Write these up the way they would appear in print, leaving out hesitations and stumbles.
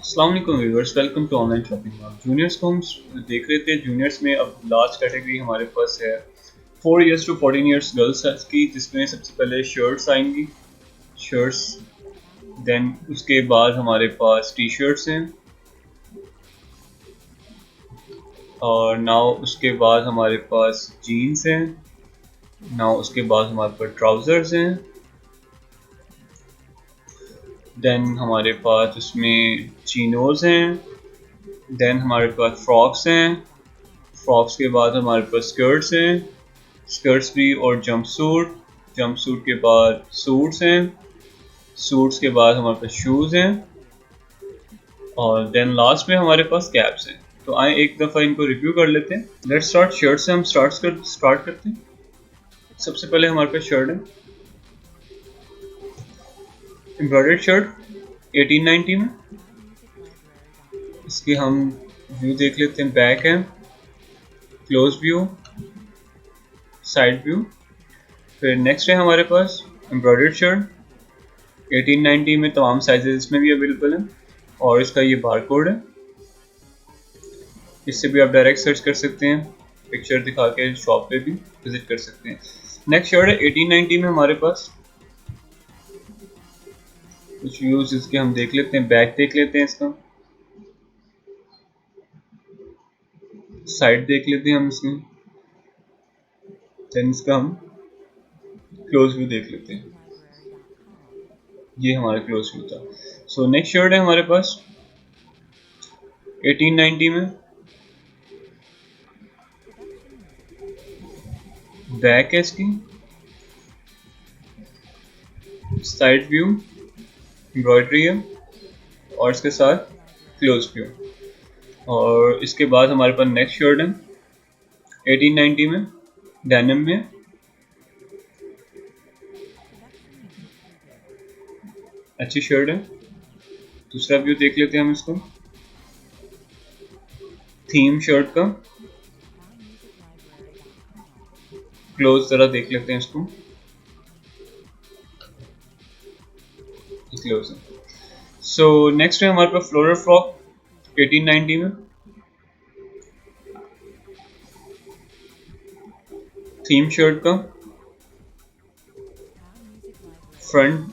अस्सलाम वालेकुम viewers, welcome to online shopping mall. Juniors को हम देख रहे थे। जूनियर्स में अब लार्ज कैटेगरी हमारे पास है 4 इयर्स टू 14 इयर्स गर्ल्स की, जिसमें सबसे पहले शर्ट्स आएंगी। शर्ट्स, देन उसके बाद हमारे पास टी शर्ट्स हैं, और नाउ उसके बाद हमारे पास जीन्स हैं। नाउ उसके बाद हमारे पास ट्राउज़र्स हैं। देन हमारे पास उसमें चिनोज़ हैं। देन हमारे पास फ्रॉक्स हैं। फ्रॉक्स के बाद हमारे पास स्कर्ट्स हैं, स्कर्ट्स भी, और जंप सूट के बाद सूट्स हैं, सूट्स के बाद हमारे पास शूज़ हैं, और देन लास्ट में हमारे पास कैप्स हैं। तो आए एक दफ़ा इनको रिव्यू कर लेते हैं। लेट्स स्टार्ट शर्ट से। हम स्टार्ट करते हैं। सबसे पहले हमारे पास शर्ट है, एम्ब्रॉयडर्ड शर्ट 1890 में। इसकी हम व्यू देख लेते हैं। बैक है, क्लोज व्यू, साइड व्यू। फिर नेक्स्ट है हमारे पास एम्ब्रॉयडर्ड शर्ट 1890 में। तमाम साइजेस इसमें भी अवेलेबल हैं, और इसका ये बार कोड है। इससे भी आप डायरेक्ट सर्च कर सकते हैं, पिक्चर दिखा के शॉप पे भी विजिट कर सकते हैं। नेक्स्ट शर्ट है 1890 में हमारे पास। कुछ व्यूज इसके हम देख लेते हैं। बैक देख लेते हैं, इसका साइड देख लेते हैं हम इसमें, देन इसका हम क्लोज व्यू देख लेते हैं। ये हमारा क्लोज व्यू था। सो नेक्स्ट शर्ट है हमारे पास 1890 में। बैक है इसकी, साइड व्यू, एम्ब्रॉयडरी है, और इसके साथ क्लोज व्यू। और इसके बाद हमारे पास नेक्स्ट शर्ट है 1890 में, डेनिम में। अच्छी शर्ट है। दूसरा व्यू देख लेते हैं हम इसको, थीम शर्ट का क्लोज जरा देख लेते हैं इसको। क्लोज है। सो नेक्स्ट है हमारे पास फ्लोरल फ्रॉक 1890 में। थीम शर्ट का फ्रंट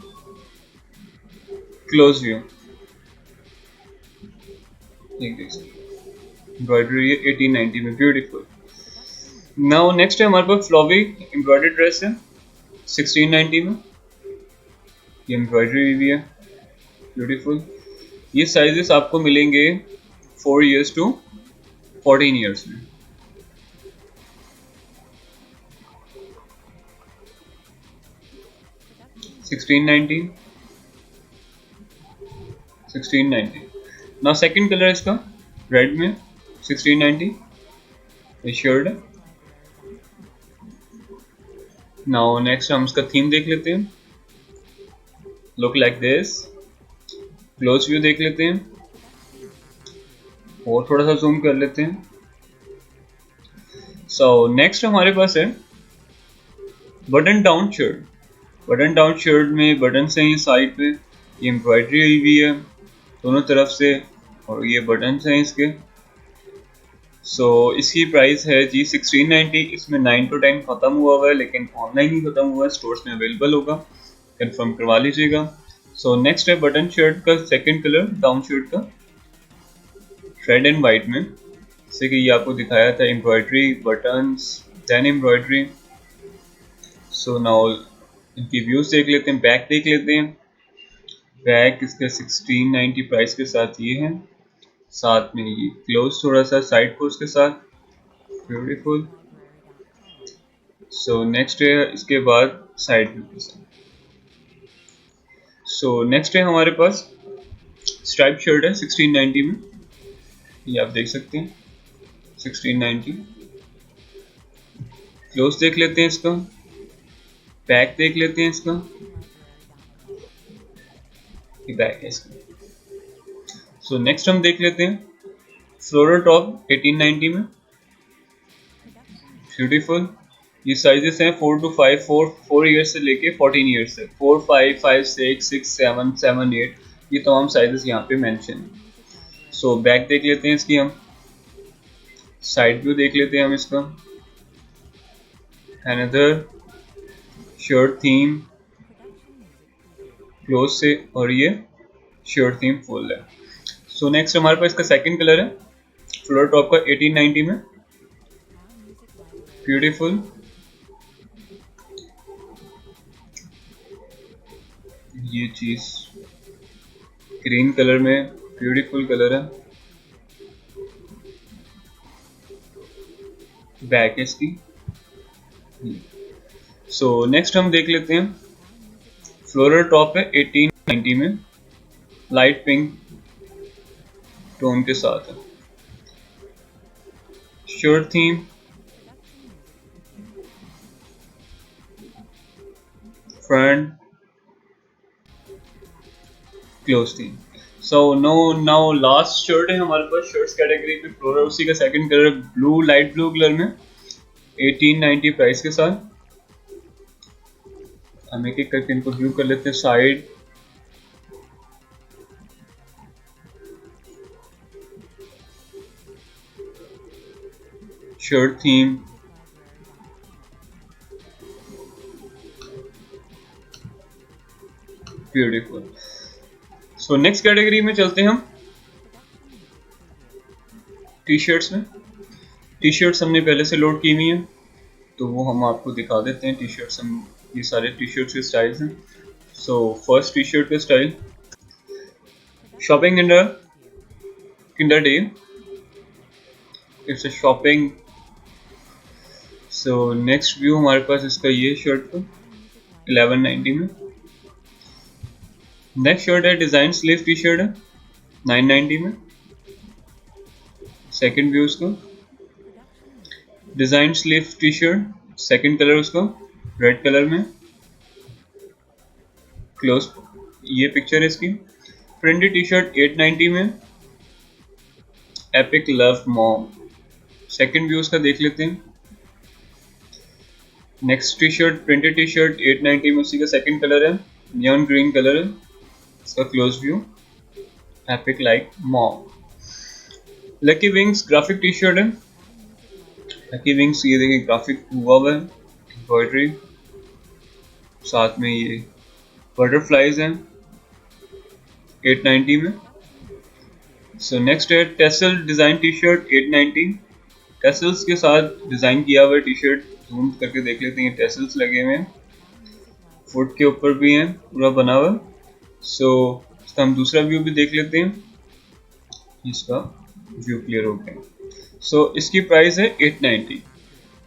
क्लोज व्यू, एम्ब्रॉयडरी है 1890 में, ब्यूटीफुल। नाउ नेक्स्ट है हमारे पास फ्लॉवी एम्ब्रॉयडर्ड ड्रेस है 1690 में। ये एम्ब्रॉयडरी भी है, ब्यूटीफुल। ये साइजेस आपको मिलेंगे 4 इयर्स टू 14 इयर्स में। Sixteen ninety. ना सेकंड कलर है इसका रेड में 1690। ये शर्ट है। नाउ नेक्स्ट हम इसका थीम देख लेते हैं, look like this. Close view देख लेते हैं, और थोड़ा सा जूम कर लेते हैं। सो नेक्स्ट हमारे पास है button down shirt. Button down shirt में बटन से ही साइड पे, ये एम्ब्रॉयडरी हुई भी है दोनों तरफ से, और ये बटन हैं इसके। सो इसकी प्राइस है जी 1690। इसमें 9 to 10 ख़त्म हुआ है, लेकिन ऑनलाइन ही ख़त्म हुआ है, स्टोर्स में अवेलेबल होगा, कंफर्म करवा लीजिएगा। सो नेक्स्ट है बटन शर्ट का सेकंड कलर, डाउन शर्ट का रेड एंड वाइट में। जैसे कि ये आपको दिखाया था, embroidery, buttons, then embroidery. So now इनकी व्यूज देख लेते हैं, बैक देख लेते हैं। बैक इसका 1690 प्राइस के साथ ये है, साथ में ये क्लोज थोड़ा सा साइड को उसके साथ, ब्यूटीफुल। सो नेक्स्ट है इसके बाद साइड व्यू के साथ। सो नेक्स्ट है हमारे पास स्ट्राइप शर्ट है 1690 में। ये आप देख सकते हैं 1690। क्लोज देख लेते हैं इसका, बैक देख लेते हैं इसका, ये बैक है इसका। सो नेक्स्ट हम देख लेते हैं फ्लोरल टॉप 1890 में, ब्यूटीफुल। ये साइजेस हैं 4 to 5, 4 ईयर्स से लेके 14 ईयर्स तक, 4, 5, 5, 6, 6, 7, 7, 8। ये तमाम साइजेस यहाँ पे मेंशन हैं। सो बैक देख लेते हैं इसकी हम, साइड व्यू देख लेते हैं हम इसका, अनदर शर्ट थीम क्लोज से, और ये शर्ट थीम फुल है। सो नेक्स्ट हमारे पास इसका सेकंड कलर है फ्लोर टॉप का 1890 में, ब्यूटीफुल। ये चीज ग्रीन कलर में ब्यूटीफुल कलर है, बैक है इसकी। सो नेक्स्ट हम देख लेते हैं फ्लोरल टॉप है 1890 में, लाइट पिंक टोन के साथ है, shirt theme front close theme. So now last shirt है हमारे पास शर्ट्स कैटेगरी में फ्लोरल, उसी का second colour blue, light blue colour में 1890 प्राइस के साथ। हम एक एक करके इनको व्यू कर लेते हैं। Side, shirt theme, beautiful. So next category में चलते हैं हम टी शर्ट्स में। टी शर्ट्स हमने पहले से लोड की हुई हैं तो वो हम आपको दिखा देते हैं। टी शर्ट्स हम, ये सारे टी शर्ट्स के स्टाइल्स हैं। सो फर्स्ट टी शर्ट का style, shopping in the day, it's a shopping. So next view हमारे पास इसका ये शर्ट का 1190 में। नेक्स्ट शर्ट है डिजाइन स्लीव टी शर्ट है 990 में। सेकंड व्यू उसका design sleeve T shirt, second colour उसका रेड कलर में, क्लोज ये पिक्चर है इसकी। प्रिंटेड टी शर्ट 890 में, epic love mom. Second view उसका देख लेते हैं। Next T shirt printed T shirt 890 में, उसी का सेकंड कलर है नियॉन ग्रीन कलर है इसका, close view, epic like mom. Lucky wings graphic T shirt है, लकी विंग्स ये देखिए ग्राफिक हुआ हुआ है, एम्ब्रॉयडरी, साथ में ये बटरफ्लाइज हैं 890 में। सो नेक्स्ट है tassel design T shirt 890, tassels के साथ डिजाइन किया हुआ टी शर्ट, जूम करके देख लेते हैं। टेसल्स लगे हुए हैं, फुट के ऊपर भी हैं, पूरा बना हुआ। सो इसका हम दूसरा व्यू भी देख लेते हैं, इसका व्यू क्लियर हो गया। सो इसकी प्राइस है 890।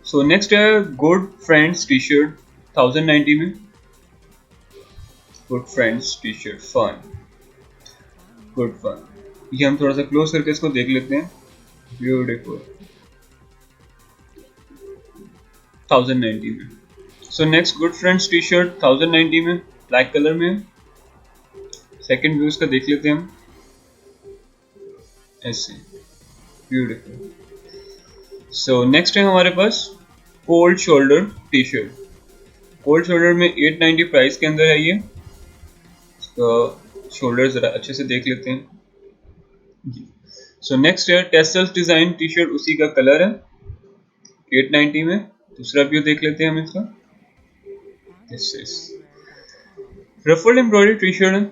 सो नेक्स्ट है गुड फ्रेंड्स टी शर्ट 1090 में, good friends T shirt fun, good fun. ये हम थोड़ा सा क्लोज करके इसको देख लेते हैं, ब्यूटीफुल 1090 में। So next good friends T shirt 1090 में, ब्लैक कलर में। सेकंड व्यू इसका देख लेते हैं हम, ऐसे ब्यूटीफुल। सो नेक्स्ट है हमारे पास cold shoulder T shirt, cold shoulder में 890 प्राइस के अंदर है ये। इसका शोल्डर जरा अच्छे से देख लेते हैं जी। सो नेक्स्ट है टेसल्स डिजाइन टी शर्ट, उसी का कलर है 890 में। दूसरा व्यू देख लेते हैं हम इसका, this is ruffled embroidery T shirt है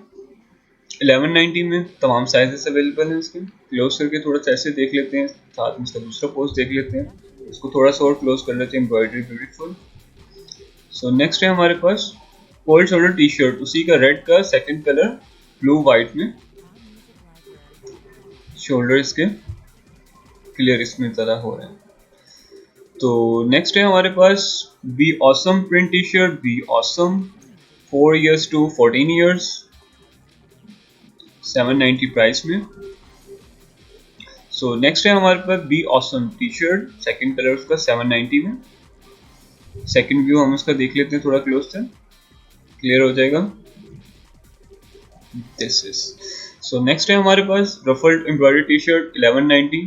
1190 में। तमाम साइजेस अवेलेबल हैं इसके। क्लोज करके थोड़ा सा ऐसे देख लेते हैं, साथ में इसका दूसरा पोस्ट देख लेते हैं, इसको थोड़ा सा और क्लोज कर लेते हैं, एम्ब्रॉयडरी ब्यूटीफुल। सो नेक्स्ट है हमारे पास कोल्ड शोल्डर टी शर्ट, उसी का रेड का सेकंड कलर ब्लू वाइट में, शोल्डर इसके क्लियर इसमें ज़्यादा हो रहे हैं। तो नेक्स्ट है हमारे पास be awesome print T shirt, be awesome 4 years to 14 years 790 price में। सो नेक्स्ट है हमारे पास be awesome T shirt, second colour उसका 790 में। सेकेंड व्यू हम उसका देख लेते हैं, थोड़ा क्लोज से क्लियर हो जाएगा, दिस इज। सो नेक्स्ट है हमारे पास ruffled embroidery T shirt 1190।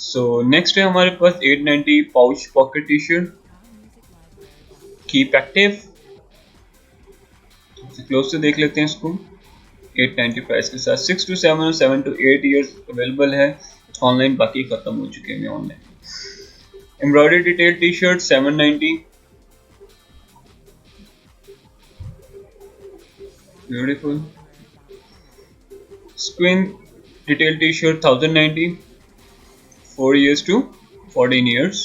So next है हमारे पास 890 pouch pocket T shirt, keep active, close से देख लेते हैं इसको, 890 प्राइस के साथ 6 to 7 और 7 to 8 ईयर्स अवेलेबल है ऑनलाइन, बाकी खत्म हो चुके हैं online. Embroidery detail T shirt 790, beautiful. Screen detail T shirt 1090, 4 years to 14 years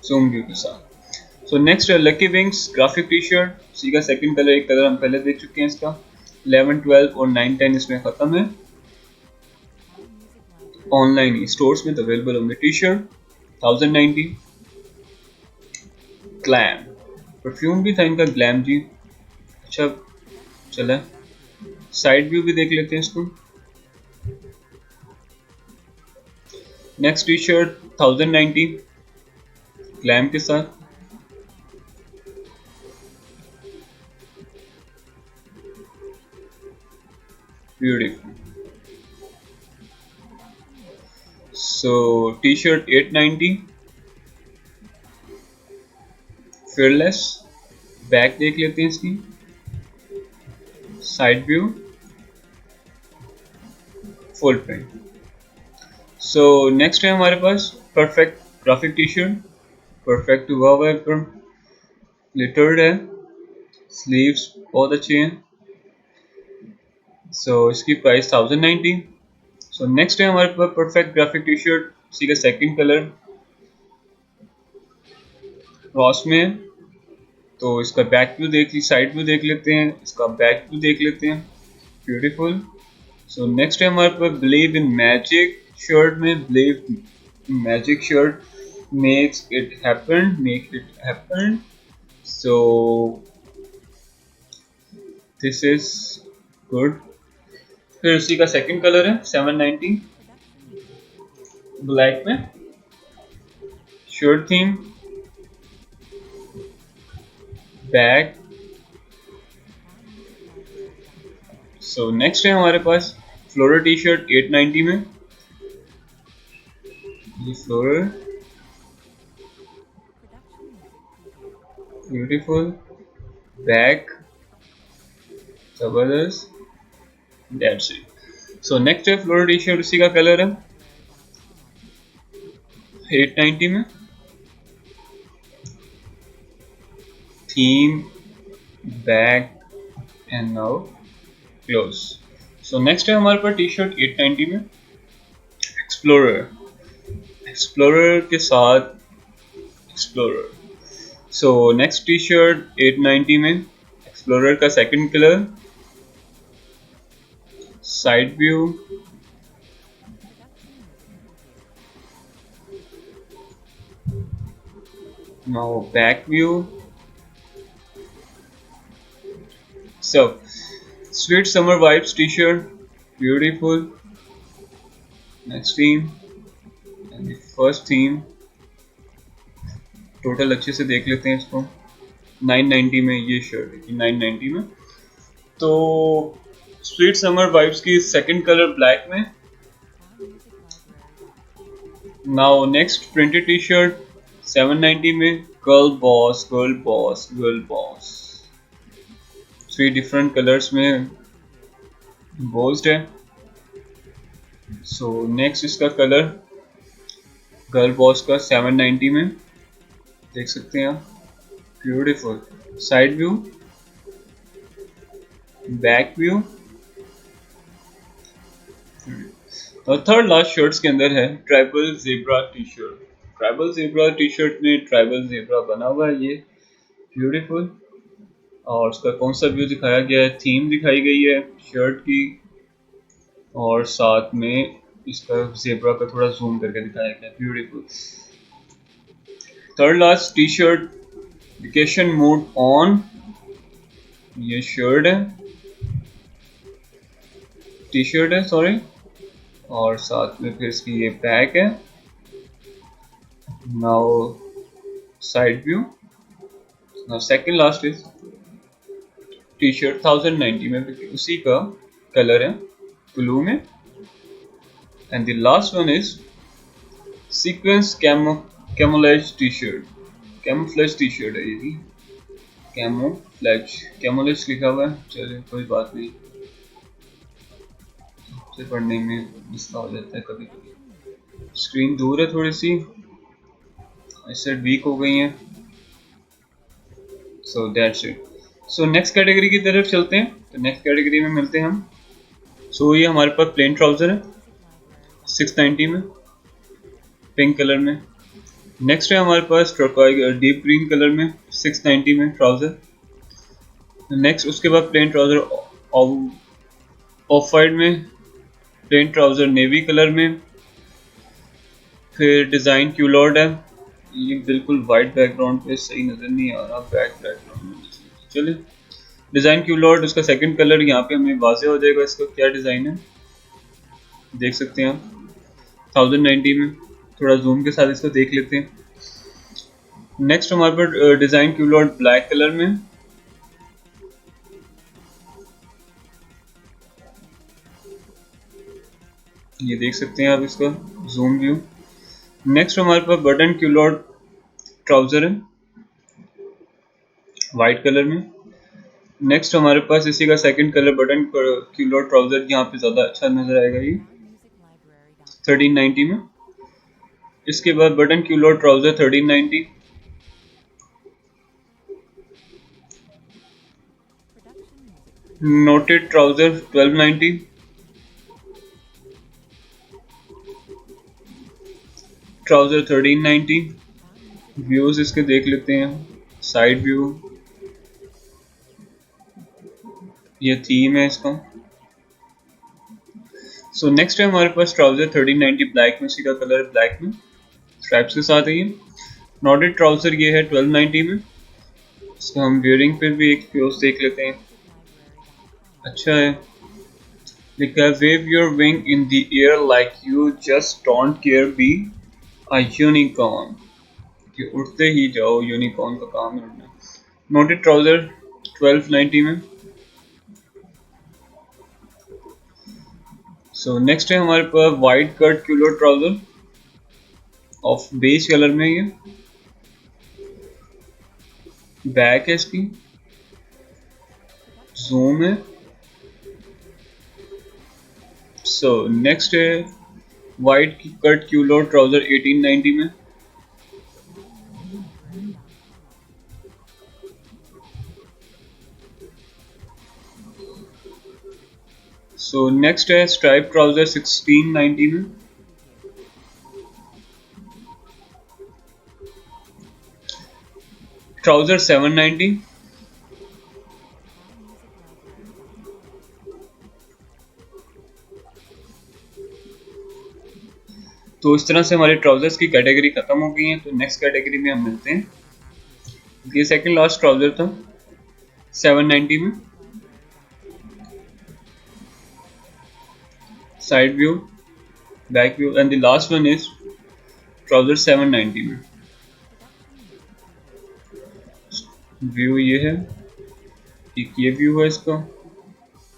zoom view के साथ। सो नेक्स्ट है lucky wings graphic T shirt, इसी का सेकंड कलर, एक कलर हम पहले देख चुके हैं इसका। 11, 12 और 9, 10 इसमें खत्म है, ऑनलाइन ही स्टोर्स में तो अवेलेबल होंगे। T shirt 1090। ग्लैम परफ्यूम भी था इनका, ग्लैम जी, अच्छा चला। साइड व्यू भी देख लेते हैं इसको। नेक्स्ट टी शर्ट 1090 ग्लैम के साथ, beautiful. So T shirt 890 fearless, back देख लेते हैं इसकी, side view, full print. So next है हमारे पास perfect graphic T shirt, perfect हुआ हुआ है पर ग्लिटर्ड है, स्लीव्स बहुत अच्छी हैं। सो इसकी प्राइस 1090। सो नेक्स्ट है हमारे पास परफेक्ट ग्राफिक टी शर्ट, इसी का सेकंड कलर रॉस में है। तो इसका बैक व्यू देख ली, साइड व्यू देख लेते हैं, इसका बैक व्यू देख लेते हैं, ब्यूटीफुल। सो नेक्स्ट है हमारे पास बिलीव इन मैजिक शर्ट में, believe magic shirt, make it happen. So this is good. फिर उसी का सेकंड कलर है 790 ब्लैक में, शर्ट थीम, बैक। सो नेक्स्ट है हमारे पास फ्लोरल टी शर्ट 890 में, ये फ्लोरल, ब्यूटीफुल, बैक जबरदस्त, दैट्स इट। सो नेक्स्ट है फ्लोरल टी शर्ट, उसी का कलर है 890 में, theme, back and now close. So next है हमारे पास टी शर्ट 890 में एक्सप्लोरर, एक्सप्लोरर के साथ explorer. So next T shirt 890 में एक्सप्लोरर का second colour, side view, now back view. So sweet summer vibes T shirt, beautiful. Next theme and first theme, total अच्छे से देख लेते हैं इसको। 990 में ये शर्ट है, 990 में। तो स्वीट समर वाइब्स की सेकंड कलर ब्लैक में। Now next printed T shirt 790 में, girl boss, girl boss, girl boss, 3 different colours में एम्बोस्ड है। सो नेक्स्ट इसका कलर गर्ल बॉस का 790 में देख सकते हैं आप, beautiful. Side view, back view. और थर्ड लास्ट शर्ट्स के अंदर है tribal zebra T shirt. Tribal zebra T shirt में ट्राइबल ज़ेब्रा बना हुआ है, ये ब्यूटीफुल। और उसका कौन सा व्यू दिखाया गया है, थीम दिखाई गई है शर्ट की, और साथ में इसका ज़ेब्रा का थोड़ा जूम करके दिखाया गया है, beautiful. Third last T shirt vacation mode on, ये शर्ट है, टी शर्ट है सॉरी, और साथ में फिर इसकी ये बैक है। Now side view. Now second last is T shirt 1090 में, उसी का कलर है ब्लू में। And the last one is sequence camouflage T shirt, camouflage T shirt है ये भी, कैमोफ्लेज लिखा हुआ है, चलिए कोई बात नहीं, से पढ़ने में मसला हो जाता है कभी कभी। स्क्रीन दूर है थोड़ी सी, इससे वीक हो गई है। So that's it. So next category की तरफ चलते हैं। तो नेक्स्ट कैटेगरी में मिलते हैं हम। सो ये हमारे पास प्लेन ट्राउजर है 690 में, पिंक कलर में। नेक्स्ट है हमारे पास डीप ग्रीन कलर में 690 में ट्राउजर। नेक्स्ट उसके बाद प्लेन ट्राउजर ऑफ वाइट में, प्लेन ट्राउजर नेवी कलर में। फिर डिज़ाइन क्यूलॉर्ड है, ये बिल्कुल वाइट बैकग्राउंड पे सही नज़र नहीं आ रहा, बैकग्राउंड में। चलिए डिज़ाइन क्यूलॉर्ड, उसका सेकंड कलर यहाँ पे हमें वाज़ेह हो जाएगा इसका क्या डिज़ाइन है, देख सकते हैं आप 1090 में। थोड़ा जूम के साथ इसको देख लेते हैं। नेक्स्ट हमारे पास डिज़ाइन क्यूलॉर्ड ब्लैक कलर में, ये देख सकते हैं आप इसका जूम व्यू। नेक्स्ट हमारे पास बटन क्यूलॉर्ड ट्राउजर है वाइट कलर में। नेक्स्ट हमारे पास इसी का second colour button coloured trouser, यहाँ पे ज़्यादा अच्छा नज़र आएगा ये 1390 में। इसके बाद button coloured trouser 1390। Knotted trouser 1290। Trouser 1390। Views इसके देख लेते हैं, साइड व्यू, ये थीम है इसका। सो नेक्स्ट है हमारे पास ट्राउजर 1390 ब्लैक में, इसी का कलर ब्लैक में स्ट्राइप्स के साथ है ये। नॉटेड ट्राउजर ये है 1290 में। इसका हम वेयरिंग पे भी एक व्यूज देख लेते हैं, अच्छा है। लिखा है wave your wing in the air like you just don't care, be a unicorn, कि उड़ते ही जाओ, यूनिकॉर्न का काम है उड़ना। नोटेड ट्राउजर 1290 में। सो नेक्स्ट है हमारे पास white cut coloured trouser of beige colour में, ये बैक है इसकी, जूम है। सो नेक्स्ट है वाइट कट क्यूलॉर्ड ट्राउजर 1890 में। सो नेक्स्ट है स्ट्राइप ट्राउजर 1690 में। ट्राउजर 790। तो इस तरह से हमारे ट्राउजर्स की कैटेगरी खत्म हो गई है। तो नेक्स्ट कैटेगरी में हम मिलते हैं। ये सेकंड लास्ट ट्राउजर था 790 में, side view, back view, and the last one is trouser 790 में। व्यू ये है, एक ये व्यू है इसका,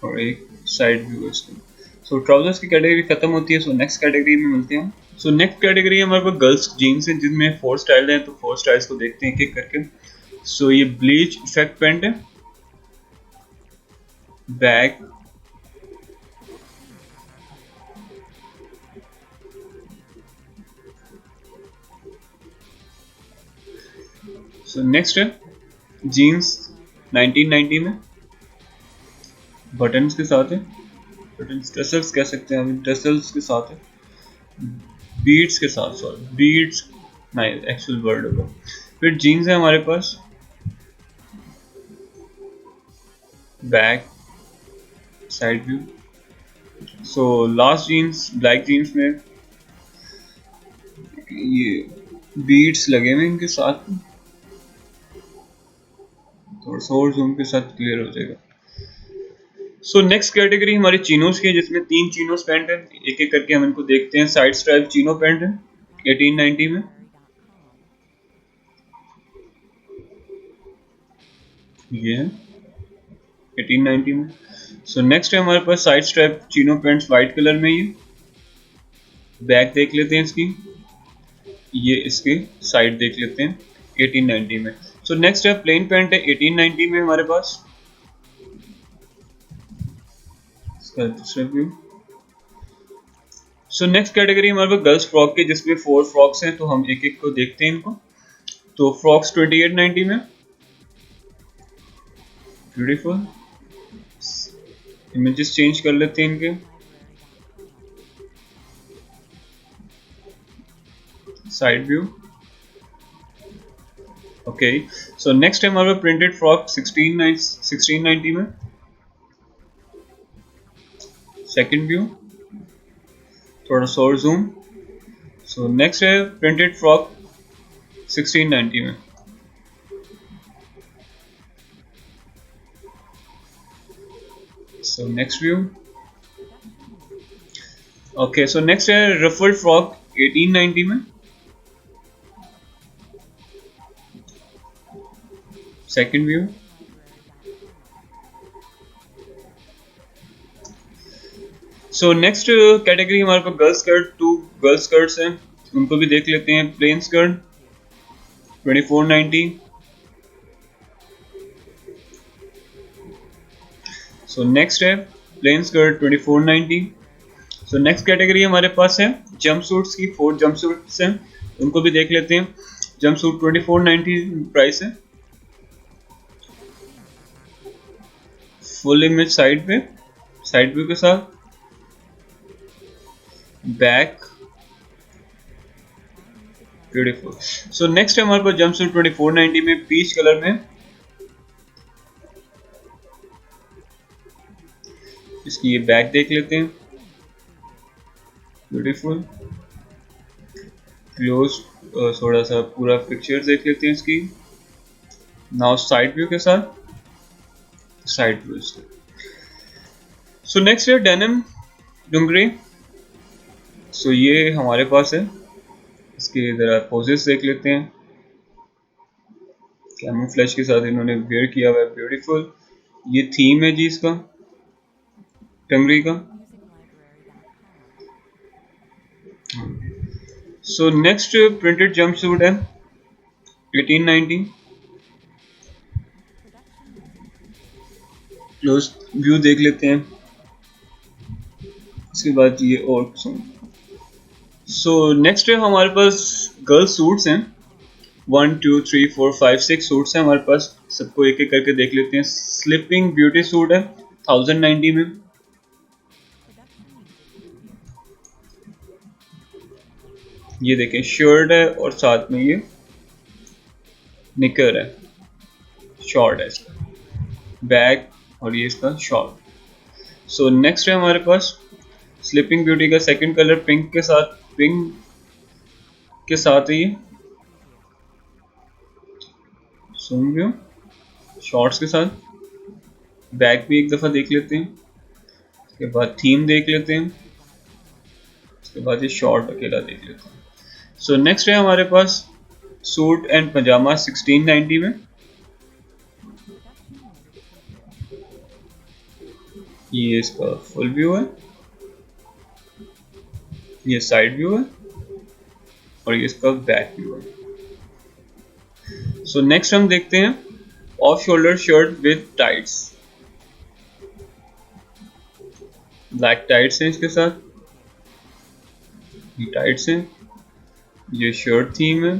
और एक साइड व्यू है इसका। सो ट्राउजर्स की कैटेगरी खत्म होती है। सो नेक्स्ट कैटेगरी में मिलते हैं। सो नेक्स्ट कैटेगरी हमारे पास गर्ल्स जीन्स है, जिनमें 4 स्टाइल हैं। तो 4 स्टाइल्स को देखते हैं एक एक करके। सो ये ब्लीच इफेक्ट पैंट है, बैक, सो नेक्स्ट है जीन्स 1990 में, बटन्स के साथ है, बटन्स टसल्स कह सकते हैं हम, टसल्स के साथ है, बीड्स के साथ, सॉरी बीड्स नहीं एक्चुअल वर्ड होगा। फिर जीन्स है हमारे पास, back, side view. So last jeans black jeans में ये बीड्स लगे हुए इनके साथ, थोड़ा सा और जूम के साथ क्लियर हो जाएगा। सो नेक्स्ट कैटेगरी हमारी चीनोस की है, जिसमें 3 चीनोस पैंट है। एक एक करके हम इनको देखते हैं। साइड स्ट्राइप चीनो पैंट है 1890 में, ये है 1890 में। सो नेक्स्ट है हमारे पास side stripe chino pants white colour में, ये बैक देख लेते हैं इसकी, ये इसके साइड देख लेते हैं 1890 में। सो नेक्स्ट है प्लेन पैंट है 1890 में हमारे पास, इसका दूसरा व्यू। सो नेक्स्ट कैटेगरी हमारे पास गर्ल्स फ्रॉक के, जिसमें 4 फ्रॉक्स हैं, तो हम एक एक को देखते हैं इनको। तो फ्रॉक्स 2890 में, ब्यूटीफुल। इमेजेस चेंज कर लेते हैं इनके, side view. Okay, so next है हमारे प्रिंटेड फ्रॉक 1690 में, सेकंड व्यू, थोड़ा सा और जूम। सो नेक्स्ट है प्रिंटेड फ्रॉक 1690 में, so next view. Okay, so next है रफल्ड फ्रॉक 1890 में, second view. So next category हमारे पास गर्ल्स स्कर्ट, 2 गर्ल्स स्कर्ट्स हैं, उनको भी देख लेते हैं। प्लेन स्कर्ट 2490, सो नेक्स्ट है plain skirt 2490। So next category हमारे पास है जंप सूट्स की, 4 जंप सूट्स हैं, उनको भी देख लेते हैं। जंप सूट 2490 प्राइस है, फुल इमेज साइड पे, साइड व्यू के साथ, बैक, ब्यूटीफुल। सो नेक्स्ट है हमारे पास जंपसूट 2490 में, पीच कलर में। इसकी ये बैक देख लेते हैं, ब्यूटीफुल। क्लोज थोड़ा सा पूरा पिक्चर देख लेते हैं इसकी। नाउ साइड व्यू के साथ, साइड व्यू। सो नेक्स्ट है डेनिम डुंगरी। सो ये हमारे पास है, इसके जरा पोजेस देख लेते हैं। कैमोफ्लेज के साथ इन्होंने वेयर किया हुआ है, ब्यूटीफुल। ये थीम है जी इसका, टंगरी का। सो नेक्स्ट प्रिंटेड जंपसूट है 1890, क्लोज व्यू देख लेते हैं। इसके बाद ये और सो नेक्स्ट है हमारे पास गर्ल्स सूट्स हैं, 1 2 3 4 5 6 सूट्स हैं हमारे पास। सबको एक एक करके देख लेते हैं। स्लीपिंग ब्यूटी सूट है 1090 में, ये देखें शर्ट है और साथ में ये निकर है, शॉर्ट है इसका, बैक और ये इसका शॉर्ट। सो नेक्स्ट है हमारे पास स्लीपिंग ब्यूटी का सेकंड कलर पिंक के साथ, पिंक के साथ है ये सूम व्यू, शॉर्ट्स के साथ। बैक भी एक दफ़ा देख लेते हैं, उसके बाद थीम देख लेते हैं, उसके बाद ये शॉर्ट अकेला देख लेते हैं। सो नेक्स्ट है हमारे पास सूट एंड पजामा 1690 में, ये इसका फुल व्यू है, ये साइड व्यू है और ये इसका बैक व्यू है। सो नेक्स्ट हम देखते हैं off shoulder shirt with tights, black tights हैं इसके साथ, ये टाइट्स हैं, ये शर्ट थीम है।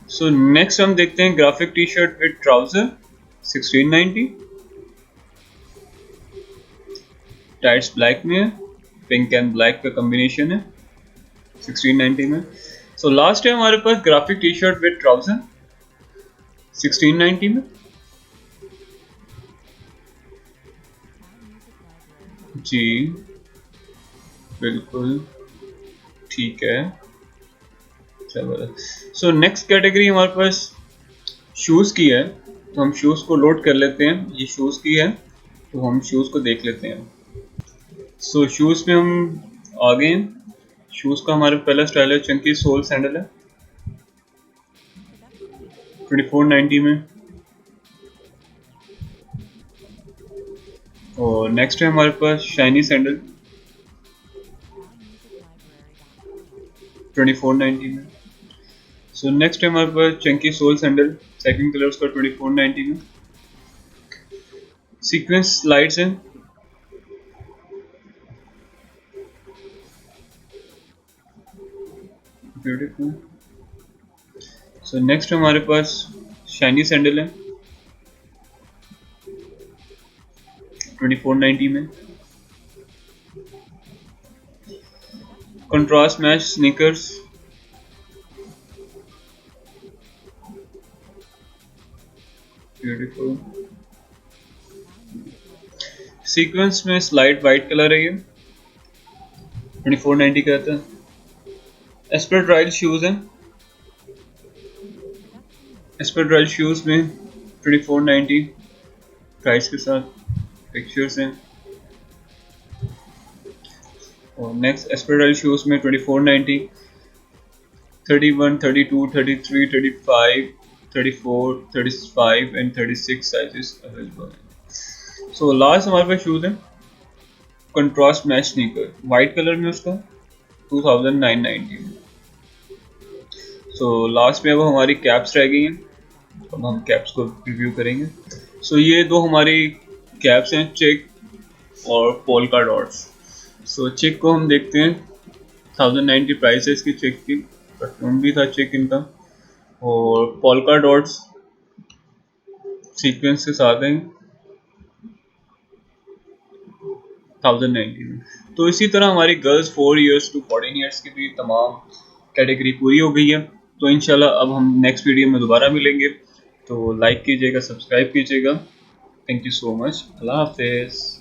सो नेक्स्ट हम देखते हैं graphic T shirt with trouser 1690, tights black में है, पिंक एंड ब्लैक का कॉम्बिनेशन है 1690 में। सो लास्ट है हमारे पास graphic T shirt with trouser 1690 में, जी बिल्कुल ठीक है। सो नेक्स्ट कैटेगरी हमारे पास शूज़ की है, तो हम शूज़ को लोड कर लेते हैं। ये शूज़ की है तो हम शूज़ को देख लेते हैं। सो शूज़ में हम आ गए हैं। शूज़ का हमारा पहला स्टाइल है चंकी सोल सैंडल है 2490 में, और नेक्स्ट है हमारे पास शाइनी सैंडल 2490 में। सो नेक्स्ट है हमारे पास chunky sole sandal, second colour उसका 2490 में। सीक्वेंस स्लाइड्स हैं, ब्यूटीफुल। सो नेक्स्ट हमारे पास शाइनी सैंडल है 2490 में। Contrast match sneakers, beautiful. Sequins में स्लाइड वाइट कलर है, ये 2490 का आता है। एस्पेड्राइल शूज हैं, एस्पेड्राइल शूज में 2490 प्राइस के साथ पिक्चर्स हैं। और नेक्स्ट एस्पेड्राइल शूज में 2490 31, 32, 33, 35, 34, 35 एंड 36 साइजेस अवेलेबल हैं। सो लास्ट हमारे पास शूज है contrast match sneaker, white colour में उसका 2990 में। सो लास्ट में अब हमारी कैप्स रह गई हैं, अब हम कैप्स को रिव्यू करेंगे। सो ये दो हमारी कैप्स हैं, चेक और पोल्का डॉट्स। सो चेक को हम देखते हैं, 1090 प्राइस है इसकी चेक की, परफ्यूम भी था चेक इनका। और पोल्का डॉट्स सीक्वेंस के साथ हैं 1090 में। तो इसी तरह हमारी गर्ल्स 4 इयर्स टू 14 इयर्स की भी तमाम कैटेगरी पूरी हो गई है। तो इंशाल्लाह अब हम नेक्स्ट वीडियो में दोबारा मिलेंगे। तो लाइक कीजिएगा, सब्सक्राइब कीजिएगा। Thank you so much. Allah हाफिज़।